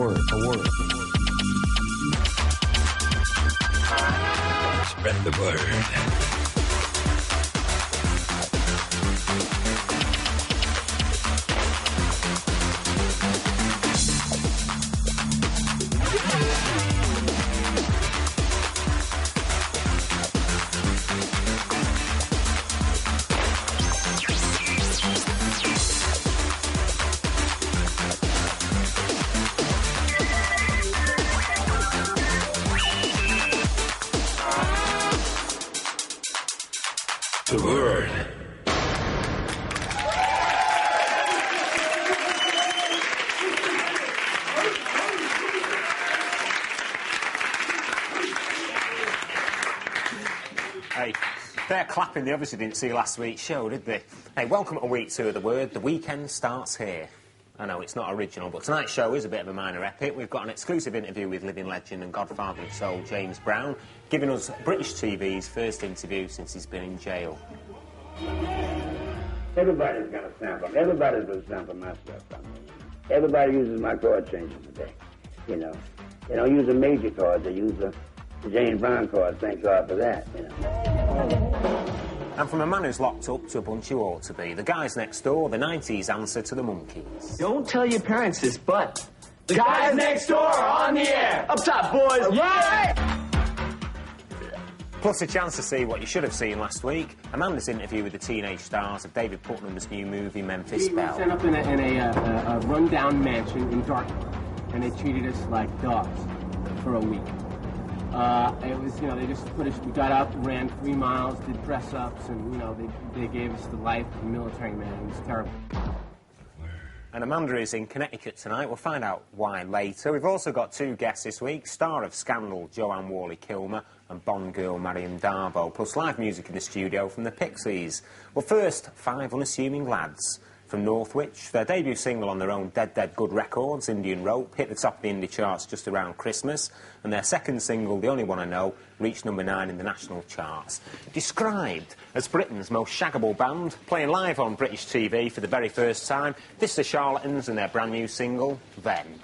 word, the word. Spread the word. The word. Hey, they're clapping. They obviously didn't see last week's show, did they? Hey, welcome to week 2 of The Word. The weekend starts here. I know it's not original, but tonight's show is a bit of a minor epic. We've got an exclusive interview with living legend and godfather of soul, James Brown, giving us British TV's first interview since he's been in jail. Everybody's got a sample. Everybody's going to sample my stuff. Everybody uses my chord changes today. You know, they don't use the major chords. They use the James Brown chords. Thank God for that. You know. And from a man who's locked up to a bunch who ought to be, the guys next door, the 90s answer to the Monkees. Don't tell your parents this, but the guys next door are on the air. Up top, boys. Yeah! Plus a chance to see what you should have seen last week, Amanda's interview with the teenage stars of David Putnam's new movie, Memphis Belle. We set up in a rundown mansion in Dartmouth, and they treated us like dogs for a week. It was, you know, they just put us, we got up, ran 3 miles, did press-ups, and, you know, they gave us the life of a military man. It was terrible. And Amanda is in Connecticut tonight. We'll find out why later. We've also got 2 guests this week, star of Scandal, Joanne Worley-Kilmer, and Bond girl, Marion Darbo, plus live music in the studio from the Pixies. Well, first, 5 unassuming lads from Northwich. Their debut single on their own Dead Dead Good Records, Indian Rope, hit the top of the indie charts just around Christmas, and their second single, The Only One I Know, reached number 9 in the national charts. Described as Britain's most shaggable band, playing live on British TV for the very first time, this is the Charlatans and their brand new single, Then.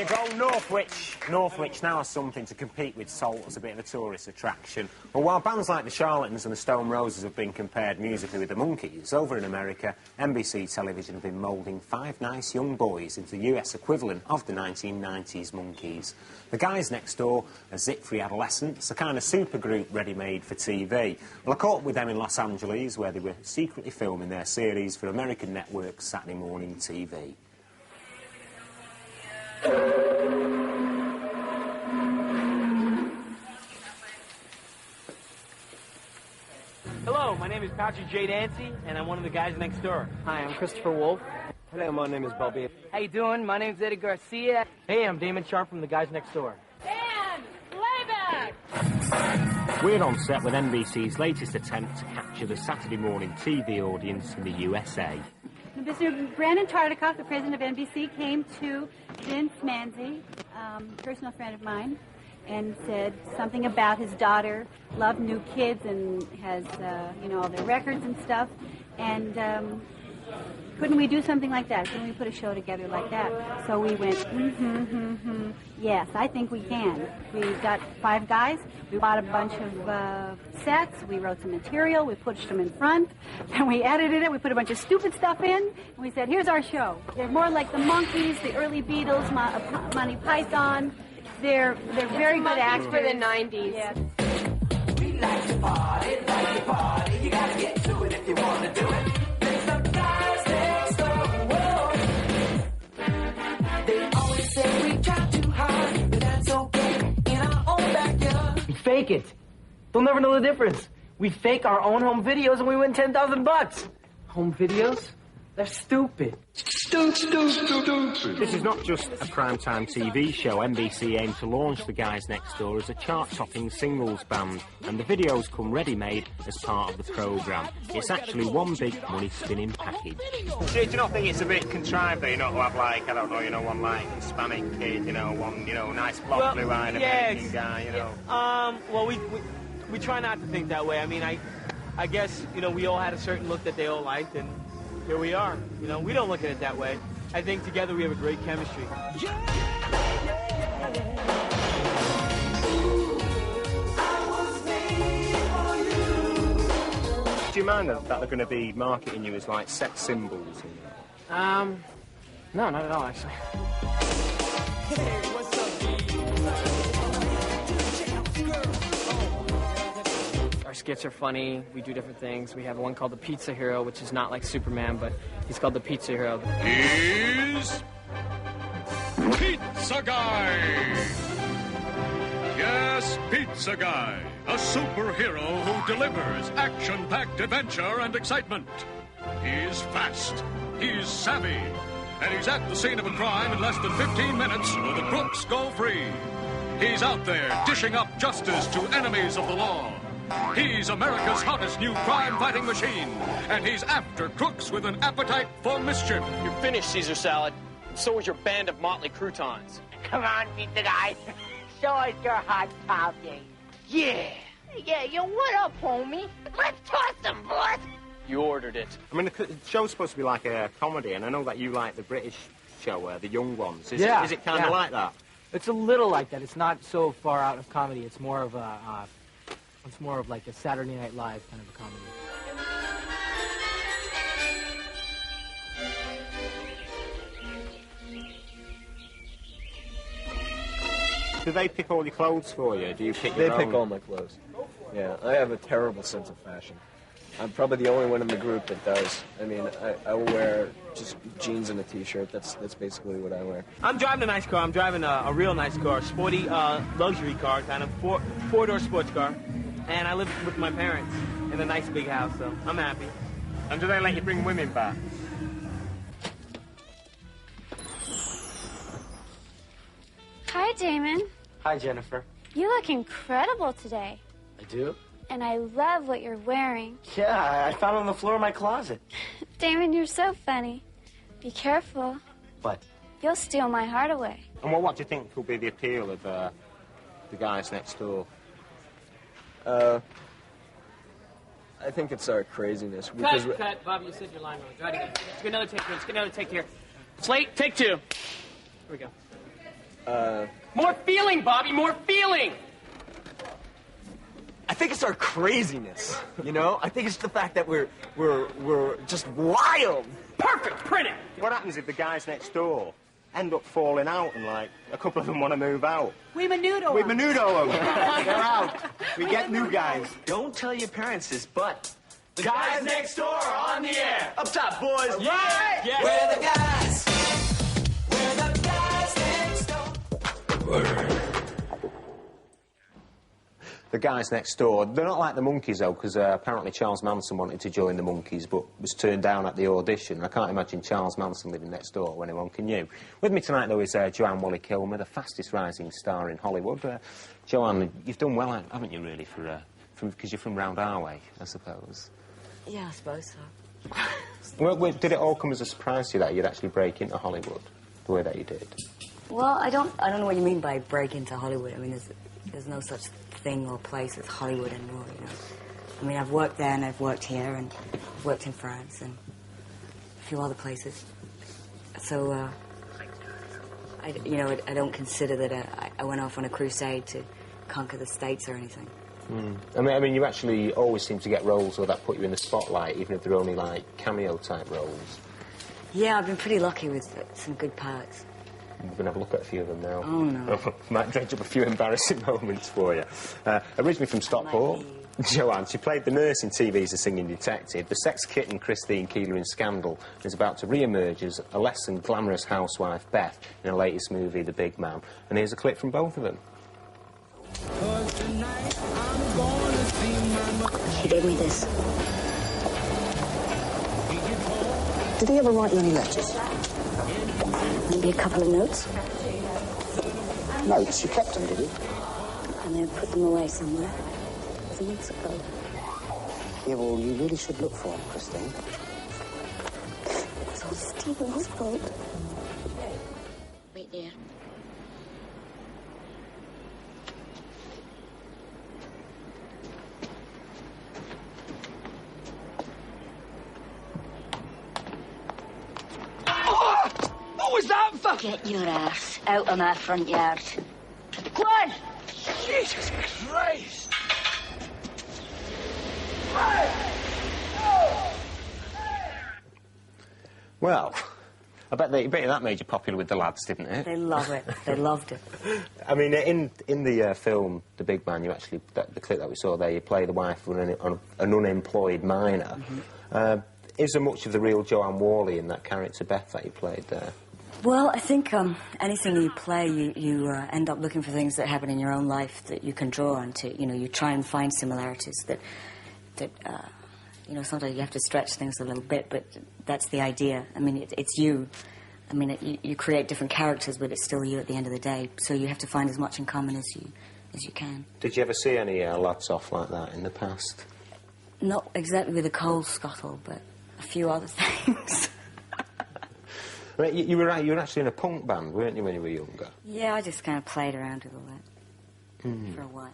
go, Northwich now has something to compete with Salt as a bit of a tourist attraction. Well, while bands like the Charlatans and the Stone Roses have been compared musically with the Monkees, over in America, NBC Television have been moulding 5 nice young boys into the US equivalent of the 1990s Monkees. The Guys Next Door are zit-free adolescents, a kind of supergroup ready-made for TV. Well, I caught up with them in Los Angeles, where they were secretly filming their series for American networks Saturday morning TV. Hello, my name is Patrick J. Dancy, and I'm one of the guys next door. Hi, I'm Christopher Wolf. Hello, my name is Bobby. How you doing? My name's Eddie Garcia. Hey, I'm Damon Sharp from the guys next door. And playback! We're on set with NBC's latest attempt to capture the Saturday morning TV audience in the USA. Mr. Brandon Tartikoff, the president of NBC, came to Vince Manzi, a personal friend of mine, and said something about his daughter loved new kids and has, all their records and stuff. And couldn't we do something like that? Couldn't we put a show together like that? So we went, yes, I think we can. We got 5 guys. We bought a bunch of sets. We wrote some material. We pushed them in front. And we edited it. We put a bunch of stupid stuff in. And we said, here's our show. They're more like the Monkees, the early Beatles, Monty Python. They're very good actors. For the 90s. Yes. We like to party, You gotta get to it if you want to do it. There's some guys next door. Whoa. They always say we try too hard, but that's okay in our own backyard. We fake it. They'll never know the difference. We fake our own home videos and we win $10,000. Home videos? They're stupid. This is not just a primetime TV show. NBC aimed to launch the Guys Next Door as a chart-topping singles band, and the videos come ready-made as part of the programme. It's actually one big money-spinning package. Do you not think it's a bit contrived, though, to have, like, I don't know, one, like, Hispanic kid, one, nice blonde, blue-eyed American guy, Well, we try not to think that way. I mean, I guess, we all had a certain look that they all liked, and here we are. We don't look at it that way. I think together we have a great chemistry. Do you mind that they're going to be marketing you as, like, sex symbols? No, not at all, actually. Our skits are funny. We do different things. We have one called the Pizza Hero, which is not like Superman, but he's called the Pizza Hero. He's Pizza Guy. Yes, Pizza Guy, a superhero who delivers action-packed adventure and excitement. He's fast, he's savvy, and he's at the scene of a crime in less than 15 minutes or the crooks go free. He's out there dishing up justice to enemies of the law. He's America's hottest new crime-fighting machine, and he's after crooks with an appetite for mischief. You're finished, Caesar salad. And so is your band of motley croutons. Come on, Pizza Guy. Show us your hot topping. Yeah. Yeah, what up, homie? Let's toss them, boss. You ordered it. I mean, the show's supposed to be like a comedy, and I know that you like the British show, The Young Ones. Is it kind of like that? It's a little like that. It's not so far out of comedy. It's more of like a Saturday Night Live kind of a comedy. Do they pick all your clothes for you? Do you pick your own? They pick all my clothes. Yeah, I have a terrible sense of fashion. I'm probably the only one in the group that does. I mean, I will wear just jeans and a T-shirt. That's basically what I wear. I'm driving a nice car. I'm driving a real nice car, sporty luxury car, kind of four-door sports car. And I live with my parents in a nice big house, so I'm happy. And do they let you bring women back? Hi, Damon. Hi, Jennifer. You look incredible today. I do? And I love what you're wearing. Yeah, I found it on the floor of my closet. Damon, you're so funny. Be careful. What? You'll steal my heart away. And what do you think will be the appeal of the Guys Next Door? I think it's our craziness. Cut. Bob, you said your line wrong. Try it again. Let's get another take here. Let's get another take here. Slate, take 2. Here we go. More feeling, Bobby, more feeling! I think it's our craziness, you know? I think it's the fact that we're just wild. Perfect, print it! What happens if the guys next door end up falling out and, like, a couple of them want to move out? We menudo We them. menudo them. They're out. We get new guys. Don't tell your parents this, but The guys next door are on the air! up top, boys. Right? Yes. We're the guys. We're the guys next door. The Guys Next Door, they're not like the Monkees, though, because apparently Charles Manson wanted to join the Monkees, but was turned down at the audition. I can't imagine Charles Manson living next door or anyone can you. With me tonight, though, is Joanne Whalley-Kilmer, the fastest rising star in Hollywood. Joanne, you've done well, haven't you, really, because you're from round our way, I suppose? Yeah, I suppose so. Well, did it all come as a surprise to you that you'd actually break into Hollywood the way that you did? Well, I don't know what you mean by break into Hollywood. I mean, there's no such thing or place as Hollywood anymore, you know. I mean, I've worked there and I've worked here and I've worked in France and a few other places. So, I don't consider that I went off on a crusade to conquer the States or anything. I mean, you actually always seem to get roles that put you in the spotlight, even if they're only, like, cameo-type roles. Yeah, I've been pretty lucky with some good parts. We're going to have a look at a few of them now. Oh, no. Might dredge up a few embarrassing moments for you. Originally from Stockport, Joanne, she played the nurse in TV's The Singing Detective, the sex kitten Christine Keeler in Scandal, is about to re-emerge as a less than glamorous housewife, Beth, in her latest movie, The Big Man. And here's a clip from both of them. She gave me this. Did he ever write you any letters? Maybe a couple of notes. Notes? You kept them, did you? And I put them away somewhere. It was months ago. Yeah, well, you really should look for them, Christine. It was all Stephen's fault. Wait there. What was that for? Get your ass out of my front yard. Go on! Jesus Christ! Well, I bet that made you popular with the lads, didn't it? They love it. They loved it. I mean, in the film The Big Man, you actually, the clip that we saw there, you play the wife of an unemployed miner. Is there much of the real Joanne Whalley in that character, Beth, that you played there? Well, I think anything you play, you end up looking for things that happen in your own life that you can draw onto. You know, you try and find similarities that you know, sometimes you have to stretch things a little bit, but that's the idea. I mean, it's you. I mean, you create different characters, but it's still you at the end of the day. So you have to find as much in common as you can. Did you ever see any lads off like that in the past? Not exactly with a coal scuttle, but a few other things. I mean, you were actually in a punk band, weren't you, when you were younger? Yeah, I just kind of played around with all that for a while.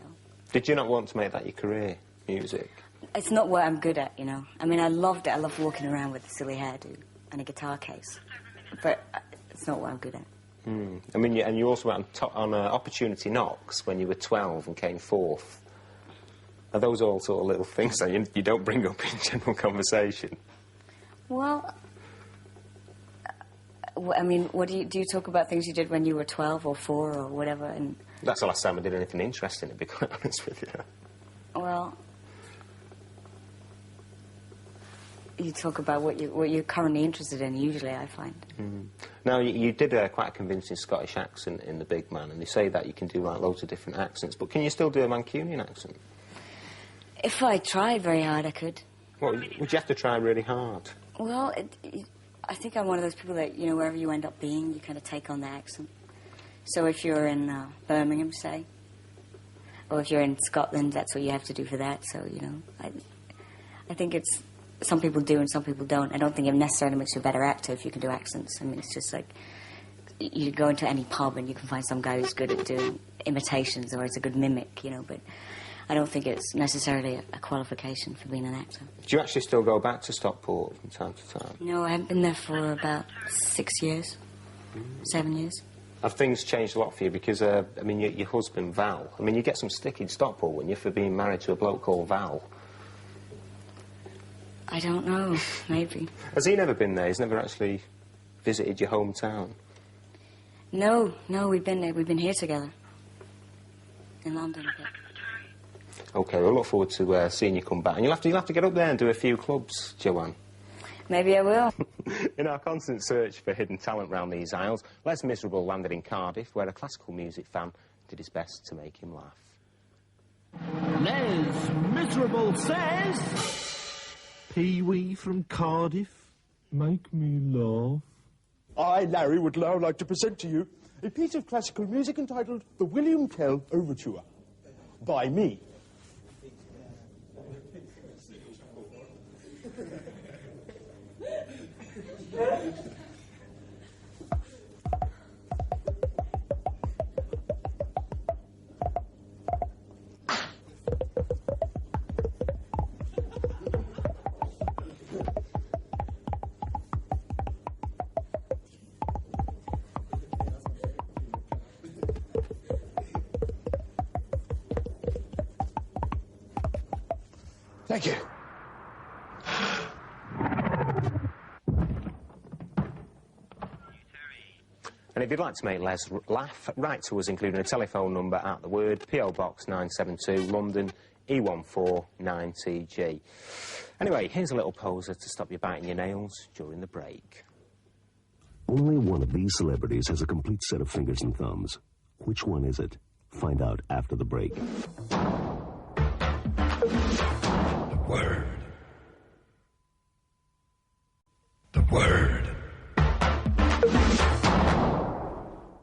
Did you not want to make that your career, music? It's not what I'm good at, you know. I mean, I loved it. I loved walking around with a silly hairdo and a guitar case. But it's not what I'm good at. I mean, and you also went on Opportunity Knocks when you were 12 and came fourth. Are those all sort of little things that you don't bring up in general conversation? Well, I mean, do you talk about things you did when you were 12 or 4 or whatever? And that's the last time I did anything interesting, to be quite honest with you. Well, you talk about what you're currently interested in, usually, I find. Now, you did quite a convincing Scottish accent in The Big Man, and they say that you can do, like, loads of different accents, but can you still do a Mancunian accent? If I tried very hard, I could. Well, would you have to try really hard? Well, I think I'm one of those people that, you know, wherever you end up being, you kind of take on the accent. So if you're in Birmingham, say, or if you're in Scotland, that's what you have to do for that. So, you know, I think it's... Some people do and some people don't. I don't think it necessarily makes you a better actor if you can do accents. I mean, it's just like... You go into any pub and you can find some guy who's good at doing imitations or is a good mimic, you know, but... I don't think it's necessarily a qualification for being an actor. Do you actually still go back to Stockport from time to time? No, I haven't been there for about 6 years. 7 years. Have things changed a lot for you? Because, I mean, your husband, Val, I mean, you get some stick in Stockport, wouldn't you, for being married to a bloke called Val? I don't know. Maybe. Has he never been there? He's never actually visited your hometown? No, we've been here together. In London. OK, we'll look forward to seeing you come back. And you'll have to get up there and do a few clubs, Joanne. Maybe I will. In our constant search for hidden talent round these isles, Les Miserable landed in Cardiff, where a classical music fan did his best to make him laugh. Les Miserable says... Pee-wee from Cardiff, make me laugh. I, Larry, would now like to present to you a piece of classical music entitled The William Tell Overture, by me. Thank you. And if you'd like to make Les laugh, write to us, including a telephone number at the word, P.O. Box 972, London, E149TG. Anyway, here's a little poser to stop you biting your nails during the break. Only one of these celebrities has a complete set of fingers and thumbs. Which one is it? Find out after the break. Word. The word.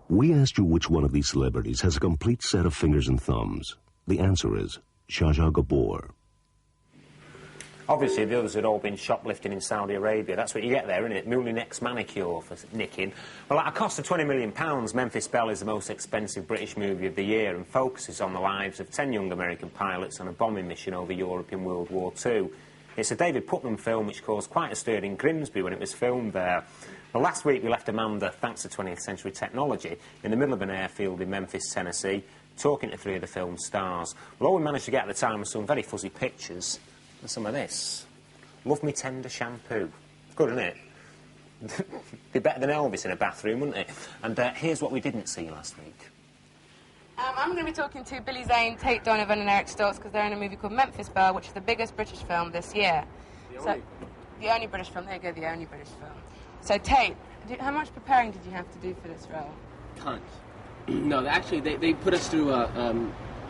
We asked you which one of these celebrities has a complete set of fingers and thumbs. The answer is Zsa Zsa Gabor. Obviously, the others had all been shoplifting in Saudi Arabia. That's what you get there, isn't it? Moulinex manicure for nicking. Well, at a cost of £20 million, Memphis Belle is the most expensive British movie of the year and focuses on the lives of 10 young American pilots on a bombing mission over Europe in World War II. It's a David Putnam film which caused quite a stir in Grimsby when it was filmed there. Well, last week we left Amanda, thanks to 20th century technology, in the middle of an airfield in Memphis, Tennessee, talking to 3 of the film's stars. Well, all we managed to get at the time was some very fuzzy pictures and some of this. Love Me Tender shampoo. Good, isn't it? Be better than Elvis in a bathroom, wouldn't it? And here's what we didn't see last week. I'm going to be talking to Billy Zane, Tate Donovan and Eric Stoltz because they're in a movie called Memphis Belle, which is the biggest British film this year. The only British film. There you go, the only British film. So, Tate, how much preparing did you have to do for this role? Tons. No, actually, they put us through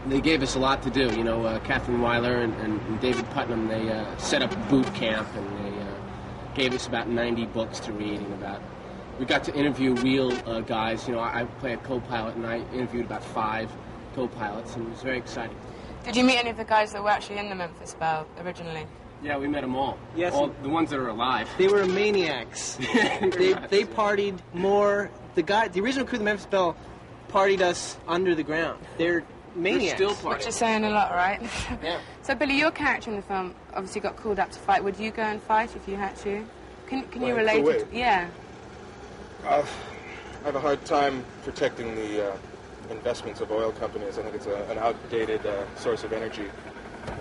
they gave us a lot to do. You know, Catherine Weiler and David Putnam, they set up boot camp, and they gave us about 90 books to read, and we got to interview real guys. You know, I play a co-pilot, and I interviewed about 5 co-pilots, and it was very exciting. Did you meet any of the guys that were actually in the Memphis Belle originally? Yeah, we met them all. Yes. All the ones that are alive. They were maniacs. they partied more. The original crew of the Memphis Belle partied us under the ground. They're maniacs. Still partying. Which is saying a lot, right? Yeah. So, Billy, your character in the film obviously got called up to fight. Would you go and fight if you had to? Can you relate it? Yeah. I have a hard time protecting the investments of oil companies. I think it's an outdated source of energy.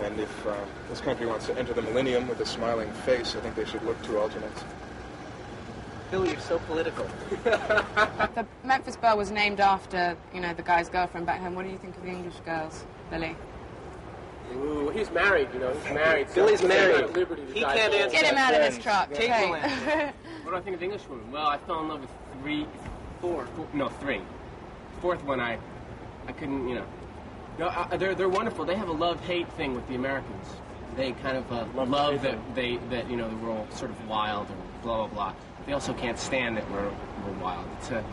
And if this country wants to enter the millennium with a smiling face, I think they should look to alternates. Billy, you're so political. The Memphis Belle was named after, you know, the guy's girlfriend back home. What do you think of the English girls, Billy? Ooh, he's married, you know, he's married. Billy's so married. He can't answer. Get him out of this truck. Take Okay. What do I think of English women? Well, I fell in love with 3. The 4th one, I couldn't, you know. No, they're wonderful. They have a love-hate thing with the Americans. They kind of love that you know we're all sort of wild and blah blah blah. They also can't stand that we're wild. It's an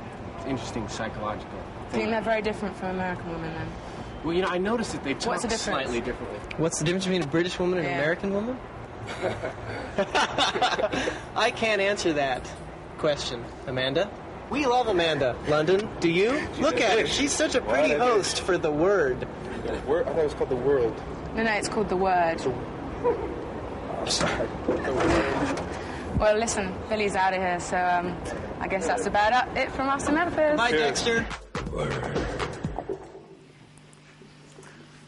interesting psychological I thing. think they're very different from American women then. Well, you know, I noticed that they talk What's the difference? slightly differently. What's the difference between a British woman and an American woman? I can't answer that question, Amanda. We love Amanda, London. Do you? Look at her. She's such a pretty host for The Word. I thought it was called The World. No, it's called The Word. Sorry. Well, listen, Billy's out of here, so I guess that's about it from us in Memphis. Bye, Dexter.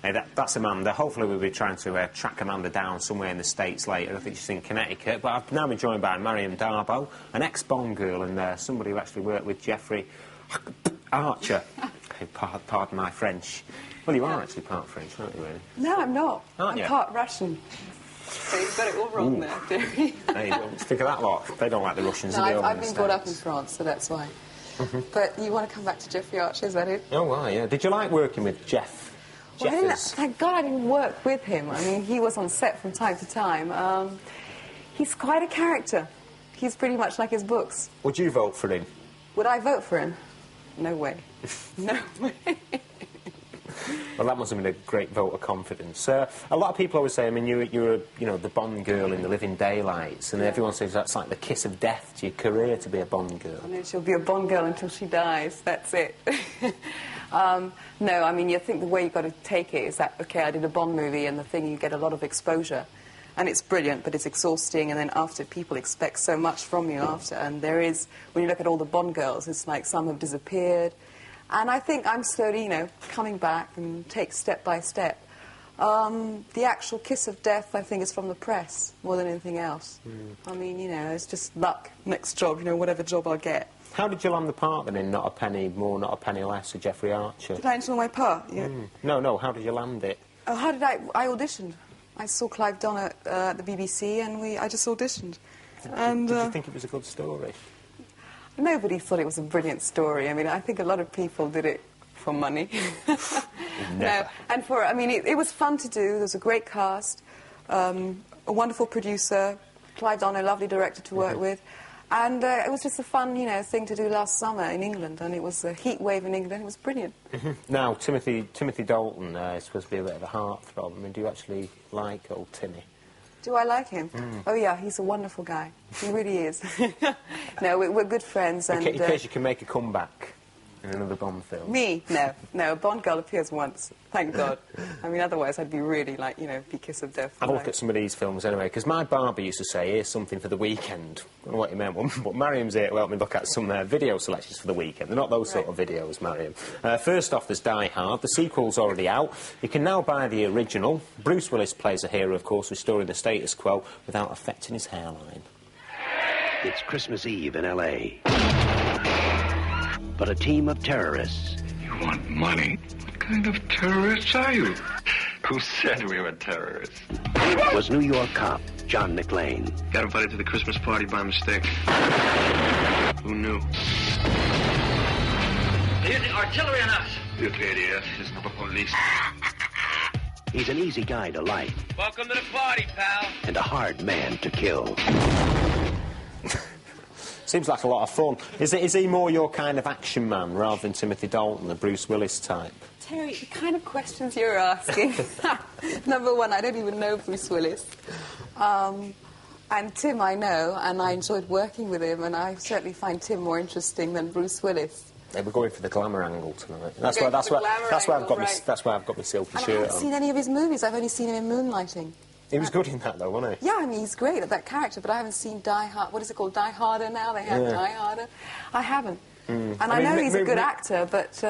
Hey, that's Amanda. Hopefully we'll be trying to track Amanda down somewhere in the States later. I think she's in Connecticut. But I've now been joined by Mariam Darboe, an ex-Bond girl and somebody who actually worked with Jeffrey Archer. Pardon my French. Well, you are actually part French, aren't you, really? No, I'm not. Aren't I'm you? part Russian. So you've got it all wrong there, Derry. Hey, think of that lot. They don't like the Russians. No, do they, I've been brought up in France, so that's why. But you want to come back to Jeffrey Archer, is that it? Oh, well, yeah. Did you like working with Jeff? Well, thank God I didn't work with him. I mean, he was on set from time to time. He's quite a character. He's pretty much like his books. Would you vote for him? Would I vote for him? No way. No way. Well, that must have been a great vote of confidence. A lot of people always say, I mean, you're you know, the Bond girl in The Living Daylights, and everyone says that's like the kiss of death to your career to be a Bond girl. I know she'll be a Bond girl until she dies. That's it. No, I mean, you think the way you've got to take it is that, OK, I did a Bond movie, and the thing, you get a lot of exposure. And it's brilliant, but it's exhausting, and then after, people expect so much from you after. And there is, when you look at all the Bond girls, it's like some have disappeared. And I think I'm slowly, you know, coming back and take step by step. The actual kiss of death, I think, is from the press more than anything else. I mean, you know, it's just luck. Next job, you know, whatever job I'll get. How did you land the part then in Not a Penny More, Not a Penny Less with Jeffrey Archer? Did I enjoy my part? Yeah. No, how did you land it? Oh, how did I auditioned. I saw Clive Donner at the BBC, and I just auditioned. Did you think it was a good story? Nobody thought it was a brilliant story. I mean, I think a lot of people did it for money. No, and I mean, it was fun to do. There was a great cast, a wonderful producer, Clive Donner, lovely director to work with. And it was just a fun, you know, thing to do last summer in England, and it was a heat wave in England. It was brilliant. Now, Timothy Dalton is supposed to be a bit of a heartthrob. I mean, do you actually like old Timmy? Do I like him? Oh, yeah, he's a wonderful guy. He really is. No, we're good friends. And, in case you can make a comeback in another Bond film. Me? No. No, a Bond girl appears once. Thank God. I mean, otherwise I'd be really, like, you know, be kiss of death. Have a look at some of these films anyway, because my barber used to say, here's something for the weekend. I don't know what he meant, but Mariam's here to help me look at some video selections for the weekend. They're not those sort of videos, Mariam. First off, there's Die Hard. The sequel's already out. You can now buy the original. Bruce Willis plays a hero, of course, restoring the status quo without affecting his hairline. It's Christmas Eve in L.A. But a team of terrorists... You want money? What kind of terrorists are you? Who said we were terrorists? ...was New York cop John McClane. Got invited to the Christmas party by mistake. Who knew? They're using artillery on us. You idiot. It's not the police. He's an easy guy to like. Welcome to the party, pal. And a hard man to kill. Seems like a lot of fun. Is he more your kind of action man rather than Timothy Dalton, the Bruce Willis type? Terry, the kind of questions you're asking. Number one, I don't even know Bruce Willis. And Tim I know, and I enjoyed working with him, and I certainly find Tim more interesting than Bruce Willis. They were going for the glamour angle tonight. That's why I've got my silky and shirt on. I haven't seen any of his movies. I've only seen him in Moonlighting. He was good in that, though, wasn't he? Yeah, I mean, he's great at that character, but I haven't seen Die Hard. What is it called? Die Harder now? They have Die Harder. I haven't. And I know he's a good actor, but...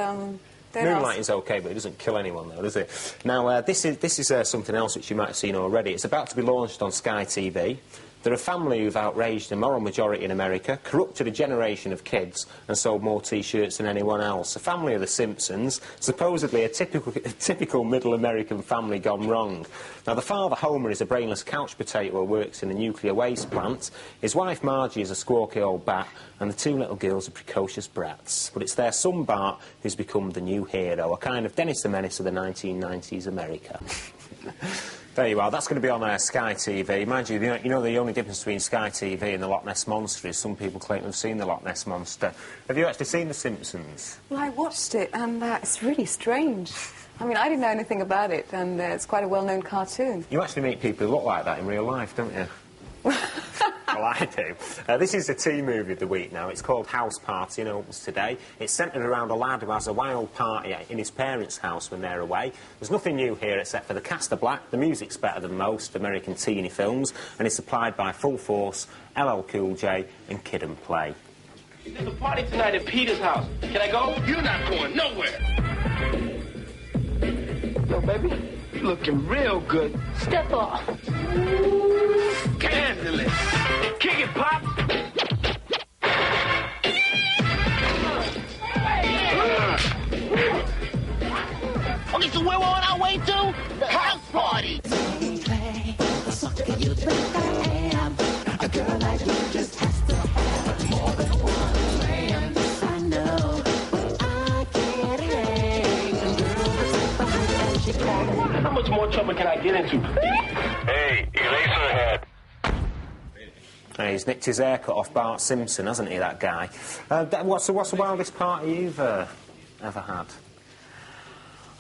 Moonlighting's OK, but it doesn't kill anyone, though, does it? Now, this is something else which you might have seen already. It's about to be launched on Sky TV. They're a family who've outraged the moral majority in America, corrupted a generation of kids, and sold more T-shirts than anyone else. A family of the Simpsons, supposedly a typical middle American family gone wrong. Now, the father, Homer, is a brainless couch potato who works in a nuclear waste plant. His wife, Margie, is a squawky old bat, and the two little girls are precocious brats. But it's their son, Bart, who's become the new hero, a kind of Dennis the Menace of the 1990s America. There you are. That's going to be on Sky TV. Mind you, you know the only difference between Sky TV and the Loch Ness Monster is some people claim to have seen the Loch Ness Monster. Have you actually seen The Simpsons? Well, I watched it, and it's really strange. I mean, I didn't know anything about it, and it's quite a well-known cartoon. You actually meet people who look like that in real life, don't you? Well, I do. This is the tea movie of the week now. It's called House Party and opens today. It's centred around a lad who has a wild party in his parents' house when they're away. There's nothing new here except for the cast are black, the music's better than most American teeny films, and it's supplied by Full Force, LL Cool J and Kid and Play. There's a party tonight at Peter's house. Can I go? You're not going nowhere. Yo, baby, you looking real good. Step off. Handle it. Kick it, Pop. Okay, so where we're on our way to? The house party. You think I am a girl like you just has to have more than one man. Yes, I know, but I can't hang. And girl, and she calls. How much more trouble can I get into? Hey, Eraserhead. He's nicked his haircut off Bart Simpson, hasn't he, that guy? What's the wildest party you've ever had?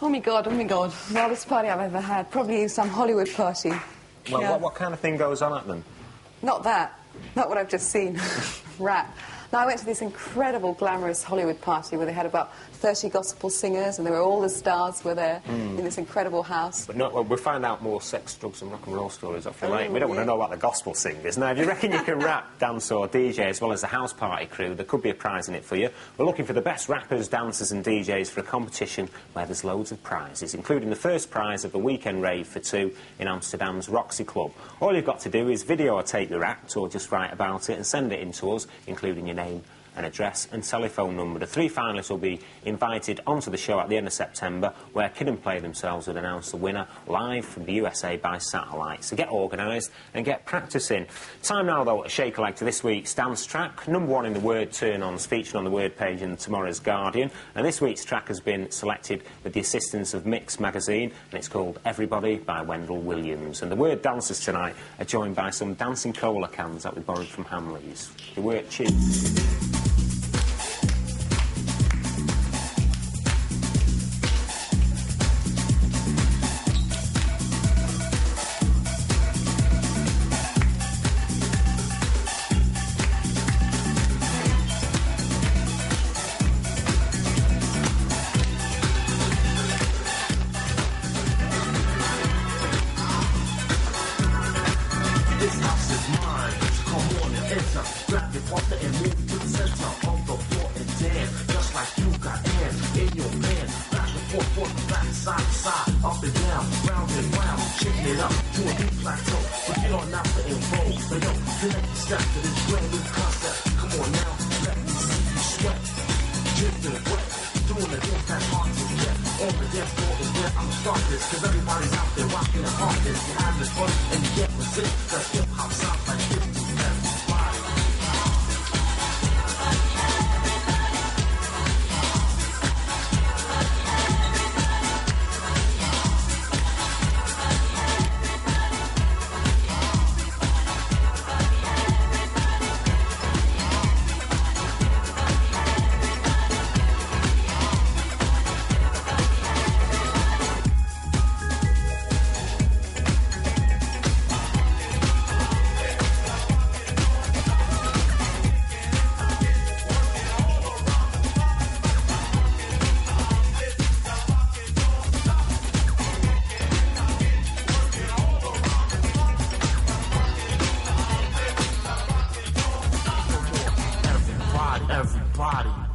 Oh, my God, wildest party I've ever had. Probably some Hollywood party. Well, Yeah. what kind of thing goes on at them? Not that. Not what I've just seen. Rap. No, I went to this incredible, glamorous Hollywood party where they had about 30 gospel singers and all the stars were there in this incredible house. But no, well, we'll find out more sex, drugs and rock and roll stories off your late. We don't want to know about the gospel singers. Now, if you reckon you can rap, dance or DJ as well as the house party crew, there could be a prize in it for you. We're looking for the best rappers, dancers and DJs for a competition where there's loads of prizes, including the first prize of the weekend rave for two in Amsterdam's Roxy Club. All you've got to do is video or tape your act or just write about it and send it in to us, including your name and address and telephone number. The three finalists will be invited onto the show at the end of September, where Kid and Play themselves would announce the winner live from the USA by satellite. So get organised and get practising. Time now, though, to shake a leg to this week's dance track. #1 in the Word Turn-Ons, featured on the Word page in tomorrow's Guardian. And this week's track has been selected with the assistance of Mix magazine, and it's called Everybody by Wendell Williams. And the Word dancers tonight are joined by some dancing cola cans that we borrowed from Hamleys. The Word cheap.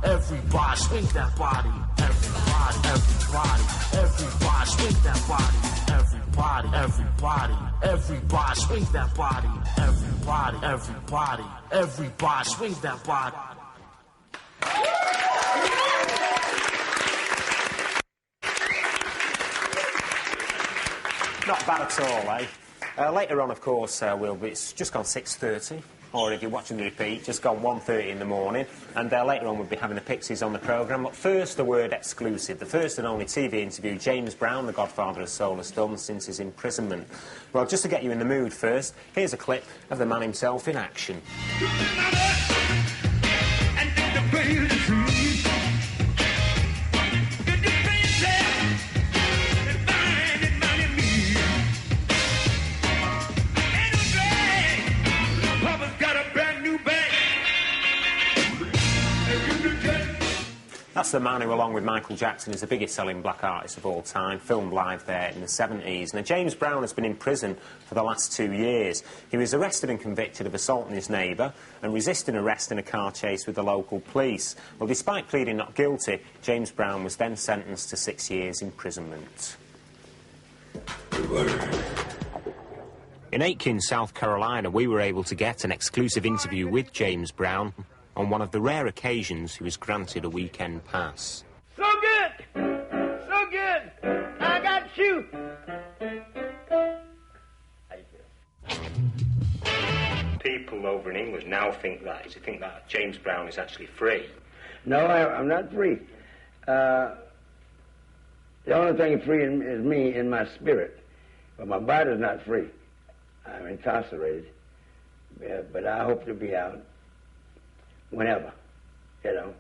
Everybody, swing that body. Everybody, swing that body. Everybody, swing that body. Everybody, swing that body. Not bad at all, eh? Later on, of course, it's just gone 6:30. Or if you're watching the repeat, just gone 1:30 in the morning. And later on we'll be having the Pixies on the programme. But first, the Word exclusive. The first and only TV interview James Brown, the godfather of soul, has done since his imprisonment. Well, just to get you in the mood first, here's a clip of the man himself in action. Got That's the man who, along with Michael Jackson, is the biggest selling black artist of all time, filmed live there in the 70s. Now, James Brown has been in prison for the last 2 years. He was arrested and convicted of assaulting his neighbour and resisting arrest in a car chase with the local police. Well, despite pleading not guilty, James Brown was then sentenced to 6 years imprisonment. In Aiken, South Carolina, we were able to get an exclusive interview with James Brown on one of the rare occasions he was granted a weekend pass. So good! So good! I got you! People over in England now think that James Brown is actually free. No, I'm not free. The only thing free is me in my spirit. But my body's not free. I'm incarcerated. But I hope to be out whenever, you know.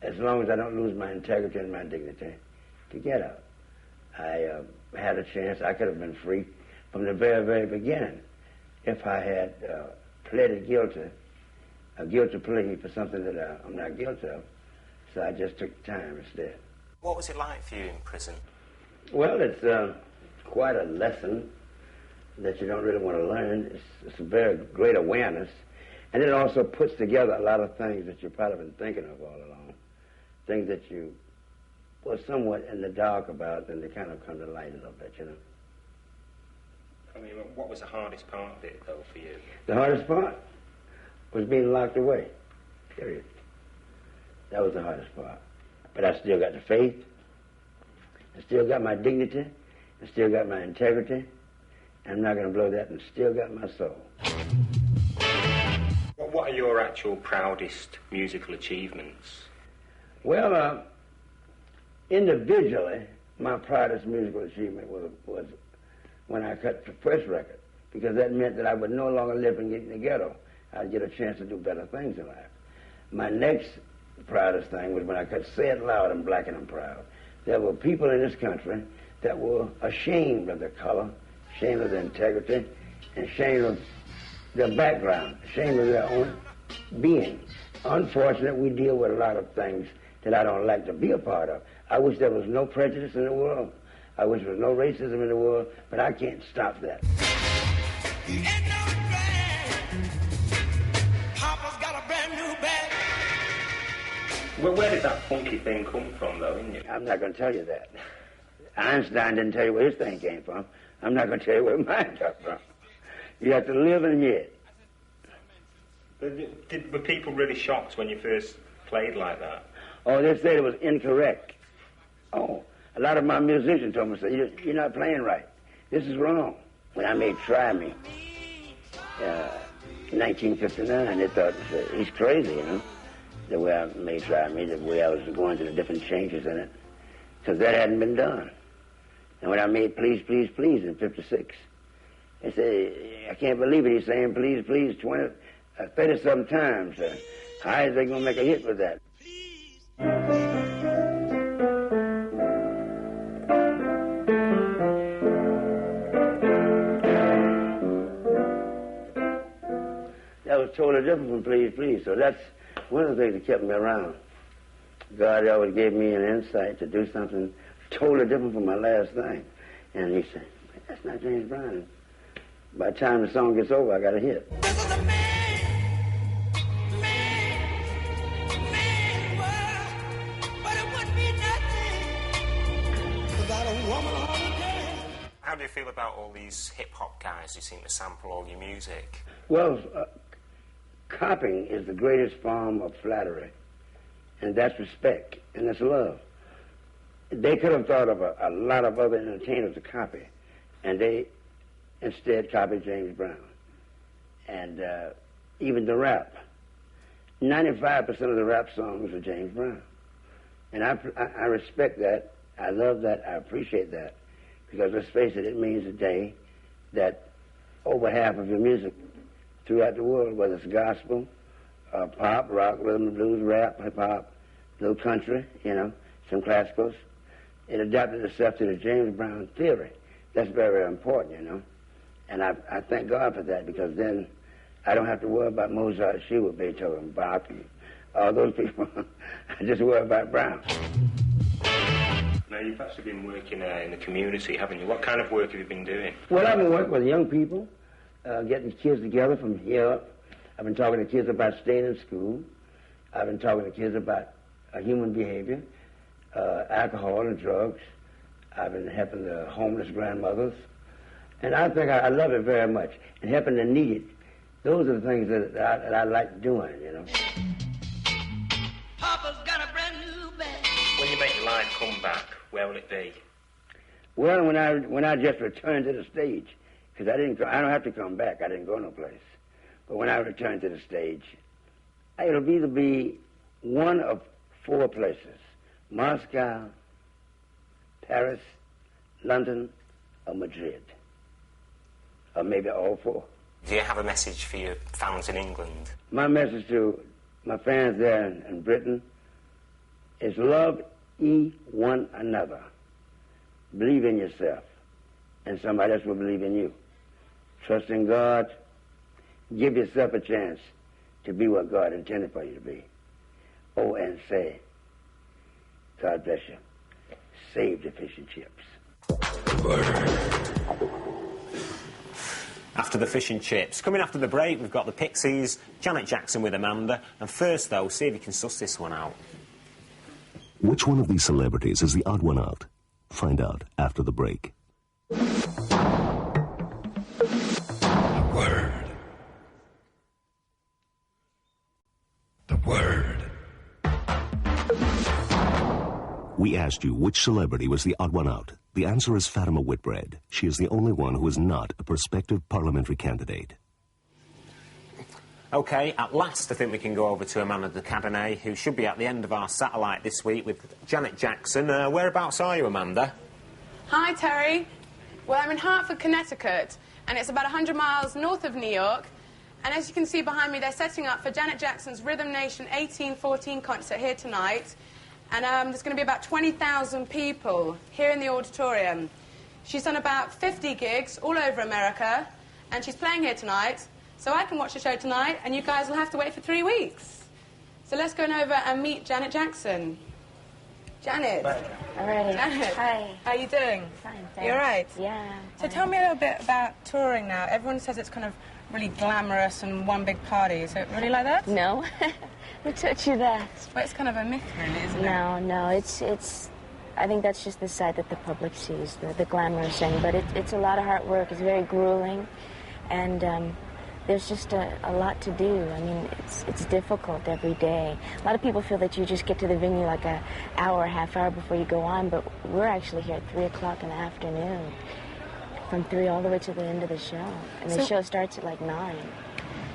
As long as I don't lose my integrity and my dignity, to get out. I had a chance. I could have been free from the very, very beginning if I had pleaded guilty, a guilty plea for something that I'm not guilty of. So I just took time instead. What was it like for you in prison? Well, it's quite a lesson that you don't really want to learn. It's a very great awareness. And it also puts together a lot of things that you've probably been thinking of all along. Things that you were somewhat in the dark about, and they kind of come to light a little bit, you know. I mean, what was the hardest part of it, though, for you? The hardest part was being locked away, period. That was the hardest part. But I still got the faith. I still got my dignity. I still got my integrity. I'm not going to blow that, and still got my soul. What are your actual proudest musical achievements? Well, individually, my proudest musical achievement was when I cut the first record, because that meant that I would no longer live in the ghetto. I'd get a chance to do better things in life. My next proudest thing was when I cut Say It Loud, I'm Black and I'm Proud. There were people in this country that were ashamed of their color, ashamed of their integrity, and ashamed of their background, ashamed of their own being. Unfortunately, we deal with a lot of things that I don't like to be a part of. I wish there was no prejudice in the world. I wish there was no racism in the world, but I can't stop that. Well, where did that funky thing come from, though, didn't you? I'm not going to tell you that. Einstein didn't tell you where his thing came from. I'm not going to tell you where mine came from. You have to live and hear it. Were people really shocked when you first played like that? Oh, they said it was incorrect. Oh, a lot of my musicians told me, you're not playing right. This is wrong. When I made Try Me, in 1959, they thought, he's crazy, you know, the way I made Try Me, the way I was going to the different changes in it, because that hadn't been done. And when I made Please, Please, Please in 56, they say, I can't believe it, he's saying please, please 30-some times. How is they going to make a hit with that? That was totally different from Please, Please. So that's one of the things that kept me around. God always gave me an insight to do something totally different from my last thing. And he said, that's not James Brown. By the time the song gets over, I got a hit. How do you feel about all these hip-hop guys who seem to sample all your music? Well, copying is the greatest form of flattery, and that's respect, and that's love. They could have thought of a lot of other entertainers to copy, and they instead copied James Brown. And even the rap. 95% of the rap songs are James Brown. And I respect that. I love that. I appreciate that. Because let's face it, it means today that over half of your music throughout the world, whether it's gospel, pop, rock, rhythm and blues, rap, hip-hop, little country, you know, some classicals, it adapted itself to the James Brown theory. That's very, very important, you know. And I thank God for that, because then I don't have to worry about Mozart, Schubert, Beethoven, Bach, and All those people, I just worry about Brown. Now, you've actually been working in the community, haven't you? What kind of work have you been doing? Well, I've been working with young people, getting kids together from here. I've been talking to kids about staying in school. I've been talking to kids about human behavior, alcohol and drugs. I've been helping the homeless grandmothers. And I think I love it very much. And helping the needy. Those are the things that I like doing, you know. Papa's got a brand new bag. When you make your live comeback, where will it be? Well, when I just returned to the stage, because I don't have to come back. I didn't go no place. But when I return to the stage, it'll either be one of 4 places: Moscow, Paris, London, or Madrid. Or maybe all 4. Do you have a message for your fans in England? My message to my fans there in Britain is love one another. Believe in yourself, and somebody else will believe in you. Trust in God. Give yourself a chance to be what God intended for you to be. Oh, and say, God bless you. Save the fish and chips. After the fish and chips. Coming after the break, we've got the Pixies, Janet Jackson with Amanda, and first, though, see if you can suss this one out. Which one of these celebrities is the odd one out? Find out after the break. The word. We asked you which celebrity was the odd one out. The answer is Fatima Whitbread. She is the only one who is not a prospective parliamentary candidate. OK, at last I think we can go over to Amanda de Cadenet, who should be at the end of our satellite this week with Janet Jackson. Whereabouts are you, Amanda? Hi, Terry. Well, I'm in Hartford, Connecticut, and it's about 100 miles north of New York. And as you can see behind me, they're setting up for Janet Jackson's Rhythm Nation 1814 concert here tonight. And there's going to be about 20,000 people here in the auditorium. She's done about 50 gigs all over America, and she's playing here tonight. So I can watch the show tonight, and you guys will have to wait for 3 weeks. So let's go over and meet Janet Jackson. Janet. All right. Janet. Hi. How are you doing? Fine, thanks. You all right? Yeah. So tell me a little bit about touring now. Everyone says it's kind of really glamorous and one big party. Is it really like that? No. Who taught you that? Well, it's kind of a myth, really, isn't it? No, it's. I think that's just the side that the public sees, the glamorous thing. But it's a lot of hard work. It's very grueling, and there's just a lot to do. I mean, it's difficult every day. A lot of people feel that you just get to the venue like an hour, half hour before you go on, but we're actually here at 3 o'clock in the afternoon, from 3 all the way to the end of the show, and the show starts at like 9.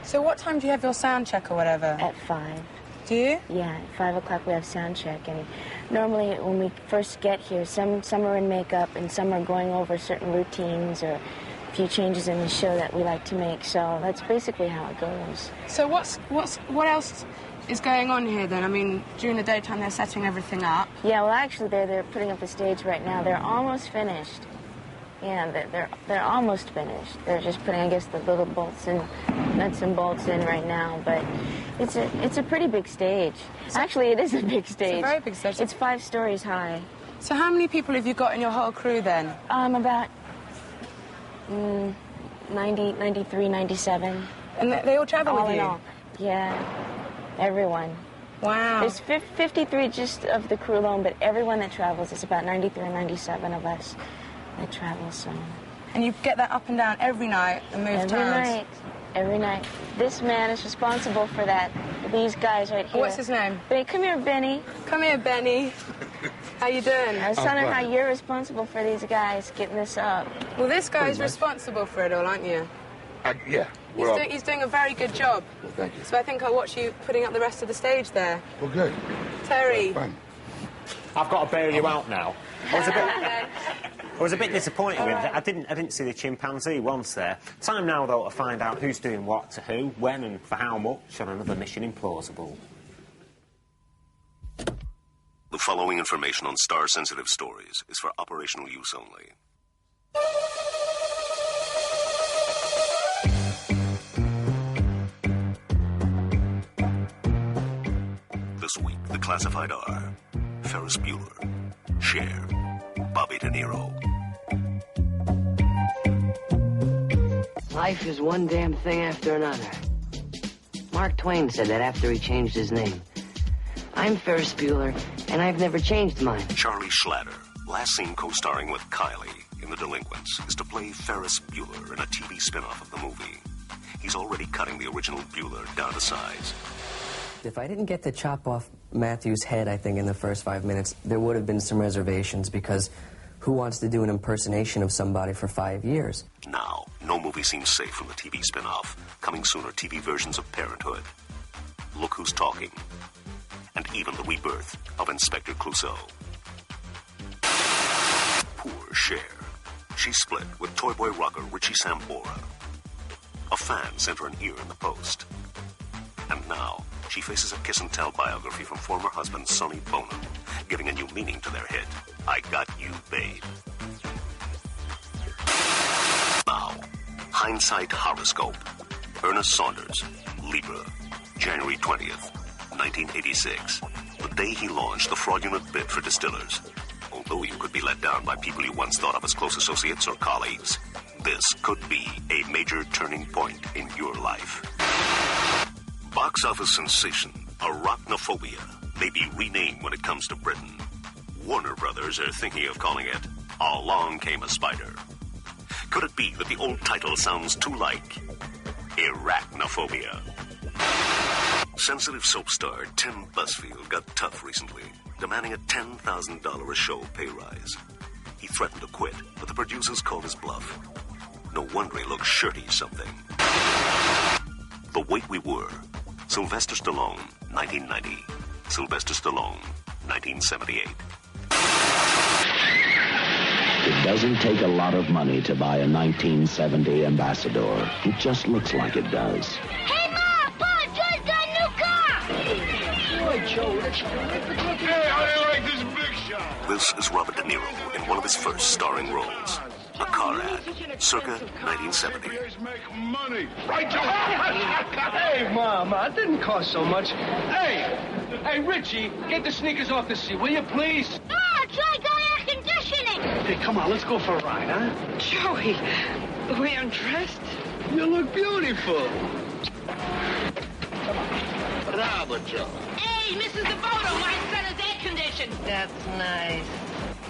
So what time do you have your sound check or whatever? At 5. Do you? Yeah, at 5 o'clock we have sound check, and normally when we first get here, some are in makeup and some are going over certain routines or a few changes in the show that we like to make. So that's basically how it goes. So what else is going on here then? I mean, during the daytime they're setting everything up. Yeah, well actually they're putting up the stage right now. They're almost finished. Yeah, they're almost finished. They're just putting, I guess, the little bolts and nuts and bolts in right now. But it's a pretty big stage. Actually, it is a big stage. It's a very big stage. It's 5 stories high. So how many people have you got in your whole crew then? About 90, 93, 97. And they all travel with you? All. Yeah, everyone. Wow. There's 53 just of the crew alone, but everyone that travels, it's about 93 or 97 of us that travel, so. And you get that up and down every night and move towns? Every night. This man is responsible for that. These guys right here. What's his name? Come here, Benny. Come here, Benny. How you doing? I was telling her how you're responsible for these guys getting this up. Well, this guy's responsible for it all, aren't you? Yeah. He's doing a very good job. Well, thank you. So I think I'll watch you putting up the rest of the stage there. Well, good. Terry. Fun. I've got to bail you out now. I was a bit disappointed with it. I didn't see the chimpanzee once there. Time now, though, to find out who's doing what to who, when and for how much on another Mission Implausible. The following information on star-sensitive stories is for operational use only. This week, the classified are Ferris Bueller, Cher, Bobby De Niro. Life is one damn thing after another. Mark Twain said that after he changed his name. I'm Ferris Bueller, and I've never changed mine. Charlie Schlatter, last seen co-starring with Kylie in The Delinquents, is to play Ferris Bueller in a TV spin-off of the movie. He's already cutting the original Bueller down to size. If I didn't get to chop off Matthew's head, I think, in the first 5 minutes, there would have been some reservations, because who wants to do an impersonation of somebody for 5 years? Now, no movie seems safe from the TV spin-off. Coming soon are TV versions of Parenthood, Look Who's Talking, and even the rebirth of Inspector Clouseau. Poor Cher. She's split with toy boy rocker Richie Sambora. A fan sent her an ear in the post. And now, she faces a kiss-and-tell biography from former husband Sonny Bono, giving a new meaning to their hit, I Got You, Babe. Now, Hindsight Horoscope. Ernest Saunders, Libra, January 20th, 1986. The day he launched the fraudulent bid for distillers. Although you could be let down by people you once thought of as close associates or colleagues, this could be a major turning point in your life. Box office sensation, Arachnophobia, may be renamed when it comes to Britain. Warner Brothers are thinking of calling it Along Came a Spider. Could it be that the old title sounds too like Arachnophobia? Sensitive soap star Tim Busfield got tough recently, demanding a $10,000 a show pay rise. He threatened to quit, but the producers called his bluff. No wonder he looked shirty something. The Weight We Were. Sylvester Stallone, 1990. Sylvester Stallone, 1978. It doesn't take a lot of money to buy a 1970 Ambassador. It just looks like it does. Hey, Ma! Pa! Joe's got a new car! Boy, Joe, let's go. Hey, how do you like this big shot? This is Robert De Niro in one of his first starring roles. A car ad, circa 1970. Make money. Right, Joe? Hey, Mama, it didn't cost so much. Hey, Richie, get the sneakers off the seat, will you, please? Oh, Joey got air conditioning! Hey, come on, let's go for a ride, huh? Joey, are we undressed? You look beautiful. Bravo, Joe. Hey, Mrs. DeVoto, my son is air conditioned. That's nice.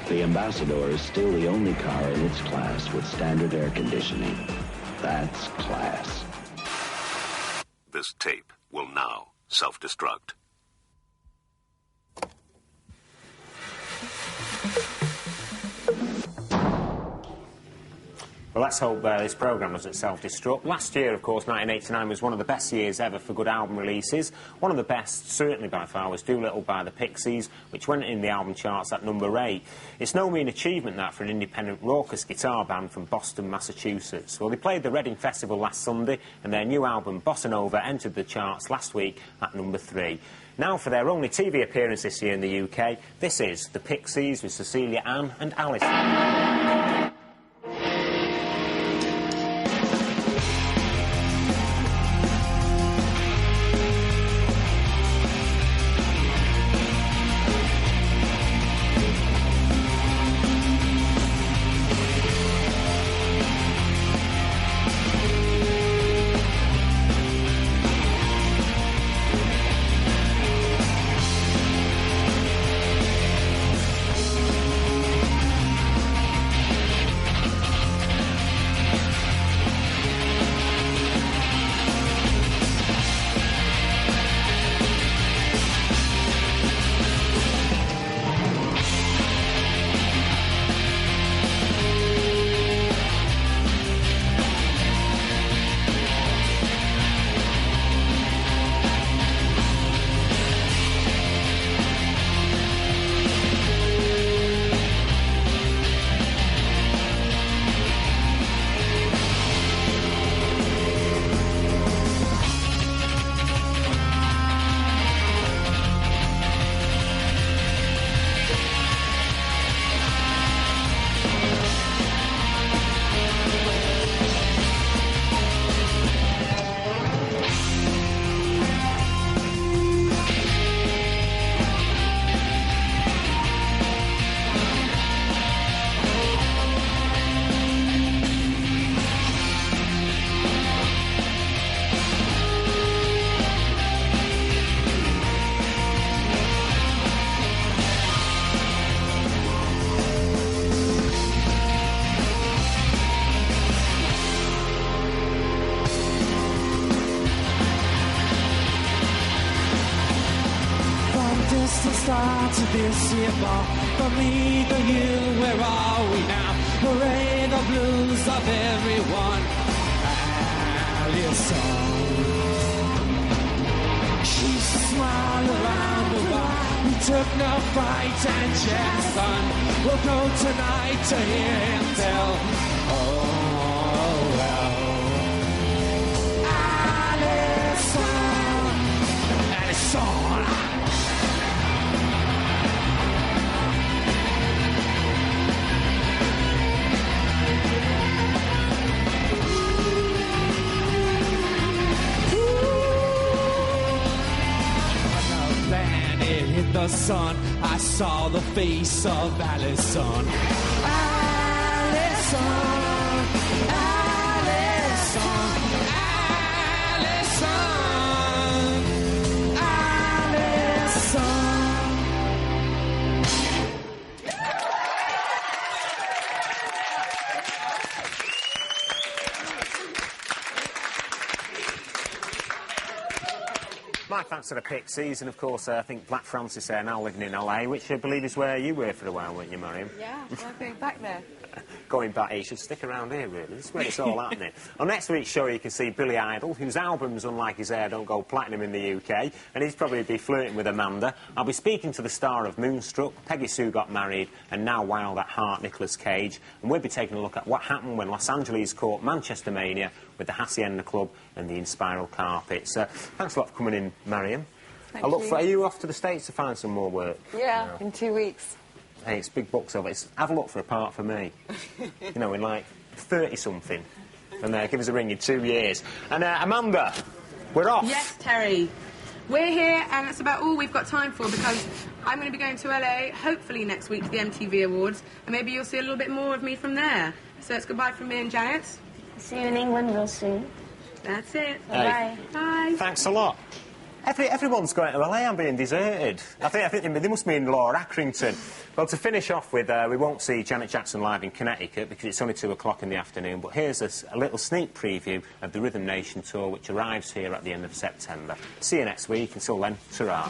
The Ambassador is still the only car in its class with standard air conditioning. That's class. This tape will now self-destruct. Well, let's hope this programme doesn't self-destruct. Last year, of course, 1989 was one of the best years ever for good album releases. One of the best, certainly by far, was Doolittle by the Pixies, which went in the album charts at number 8. It's no mean achievement, that, for an independent raucous guitar band from Boston, Massachusetts. Well, they played the Reading Festival last Sunday, and their new album, Bossa Nova, entered the charts last week at number 3. Now, for their only TV appearance this year in the UK, this is the Pixies with Cecilia Ann and Alison. the start of this year ball. From me to you, where are we now? Hooray, the blues of everyone. Alison. She smiled around the bar. We took no fright and Jackson. We'll go tonight to hear him tell. Oh, well. Alison. Alison. Hit the sun, I saw the face of Alison. Alison, Alison, Alison, Alison. My thanks to the Pixies, and of course, I think Black Francis there now living in LA, which I believe is where you were for a while, weren't you, Mariam? Yeah, I'm going back there. Going back, you should stick around here, really. This is where it's all happening. On next week's show, you can see Billy Idol, whose albums, unlike his hair, don't go platinum in the UK, and he's probably be flirting with Amanda. I'll be speaking to the star of Moonstruck, Peggy Sue Got Married, and Now Wild at Heart, Nicolas Cage, and we'll be taking a look at what happened when Los Angeles caught Manchester Mania with the Hacienda Club and the Inspiral Carpets. Thanks a lot for coming in, Mariam. Thank you. Are you off to the States to find some more work? Yeah, in 2 weeks. Hey, it's big bucks of it. Have a look for a part for me. You know, in like 30-something. And give us a ring in 2 years. And Amanda, we're off. Yes, Terry. We're here, and that's about all we've got time for, because I'm going to be going to LA, hopefully next week, to the MTV Awards, and maybe you'll see a little bit more of me from there. So it's goodbye from me and Janet. See you in England real soon. That's it. Hey. Bye. Bye. Thanks a lot. Everyone's going to LA. I'm being deserted. I think they must mean Laura Accrington. Well, to finish off with, we won't see Janet Jackson live in Connecticut because it's only 2 o'clock in the afternoon, but here's a little sneak preview of the Rhythm Nation tour, which arrives here at the end of September. See you next week. Until then, ta-ra.